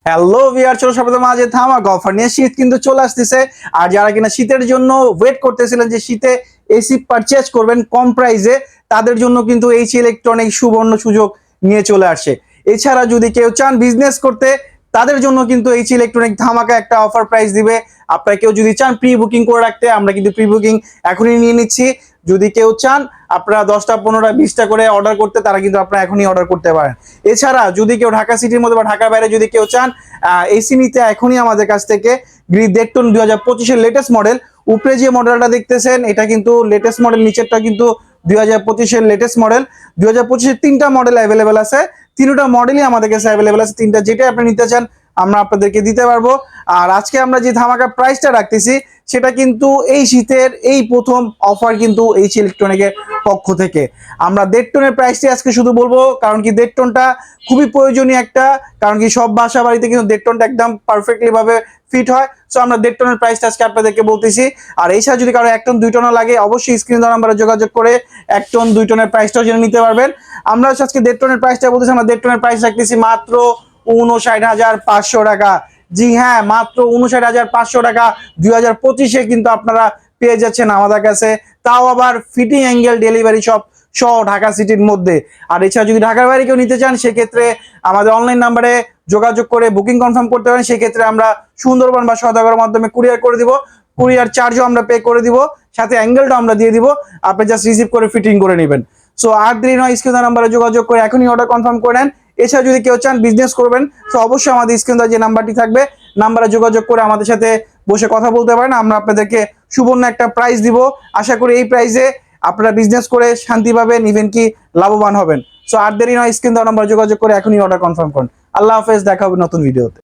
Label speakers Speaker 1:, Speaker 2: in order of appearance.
Speaker 1: Hello viewer, চলো সবাই মাঝে ধামাকা অফার নিয়ে শীত কিন্তু চলে আসতেছে। আর যারা কিনা শীতের জন্য ওয়েট করতেছিলেন যে শীতে এসি পারচেজ করবেন কম প্রাইসে, তাদের জন্য কিন্তু এইচ ইলেকট্রনিক সুবর্ণ সুযোগ নিয়ে চলে আসছে। এছাড়া যদি কেউ চান বিজনেস করতে, তাদের জন্য কিন্তু এইচ ইলেকট্রনিক ধামাকা একটা অফার প্রাইস দিবে। আপনারা কেউ যদি চান প্রি বুকিং করে রাখতে, আমরা কিন্তু প্রি বুকিং এখনই নিয়ে নিচ্ছি। যদি কেউ চান আপনারা 10টা 15টা 20টা করে অর্ডার করতে, তারা কিন্তু আপনারা এখনই অর্ডার করতে পারেন। এছাড়া যদি কেউ ঢাকা সিটির মধ্যে বা ঢাকার বাইরে যদি কেউ চান এসি নিতে, এখনই আমাদের কাছ থেকে দেখটন 2025-এর লেটেস্ট মডেল। উপরে যে মডেলটা দেখতেছেন এটা কিন্তু লেটেস্ট মডেল, নিচেরটা কিন্তু 2025-এর লেটেস্ট মডেল। 2025-এর 3টা মডেল অ্যাভেলেবেল আছে, 3টা মডেলই আমাদের কাছে অ্যাভেলেবেল আছে। 3টা যেটা আপনি নিতে চান আমরা আপনাদেরকে দিতে পারবো। আর আজকে আমরা যে ধামাকা প্রাইসটা রাখতেছি সেটা কিন্তু এই শীতের এই প্রথম অফার কিন্তু এইচ ইলেকট্রনিকের পক্ষ থেকে। আমরা 1.5 টনের প্রাইসটি আজকে শুধু বলবো, কারণ কি 1.5 টনটা খুবই প্রয়োজনীয় একটা, কারণ কি সব বাসা বাড়িতে কিন্তু 1.5 টনটা একদম পারফেক্টলি ভাবে ফিট হয়। সো আমরা 1.5 টনের প্রাইসটা আজকে আপনাদেরকে বলতেছি। আর এই ছাড়া যদি কারো 1 টন 2 টনও লাগে, অবশ্যই স্ক্রিন দেওয়া নাম্বারে যোগাযোগ করে 1 টন 2 টনের প্রাইসটাও জেনে নিতে পারবেন। আমরা আজকে 1.5 টনের প্রাইসটা বলতেছি, আমরা 1.5 টনের প্রাইস রাখতেছি মাত্র 59,500 টাকা। জি হ্যাঁ, মাত্র 59,500 টাকা 2025-এ কিন্তু আপনারা পেয়ে যাচ্ছেন আমাদের কাছে, তাও আবার ফিটিং অ্যাঙ্গেল ডেলিভারি সব সহ ঢাকা সিটির মধ্যে। আর এছাড়া যদি ঢাকার বাইরে কেউ নিতে চান, সেক্ষেত্রে আমাদের অনলাইন নাম্বারে যোগাযোগ করে বুকিং কনফার্ম করতে পারেন। সেক্ষেত্রে আমরা সুন্দরবন বা সওদাগরের মাধ্যমে কুরিয়ার করে দিব, কুরিয়ার চার্জও আমরা পে করে দিব, সাথে অ্যাঙ্গেলটা আমরা দিয়ে দিব, আপনি জাস্ট রিসিভ করে ফিটিং করে নেবেন। সো আর দেরি নয়, স্ক্রিন নাম্বারে যোগাযোগ করে এখনই অর্ডার কনফার্ম করেন। এছাড়া যদি কেউ চান বিজনেস করবেন, তো অবশ্যই আমাদের স্ক্রিনে যে নাম্বারটি থাকবে, নাম্বারে যোগাযোগ করে আমাদের সাথে বসে কথা বলতে পারেন। আমরা আপনাদেরকে সুবর্ণ একটা প্রাইস দিব। আশা করি এই প্রাইসে আপনারা বিজনেস করে শান্তি পাবেন, ইভেন কি লাভবান হবেন। সো আর দেরি নয়, স্ক্রিন নাম্বারে যোগাযোগ করে এখনই অর্ডার কনফার্ম করুন। আল্লাহ হাফেজ, দেখা হবে নতুন ভিডিওতে।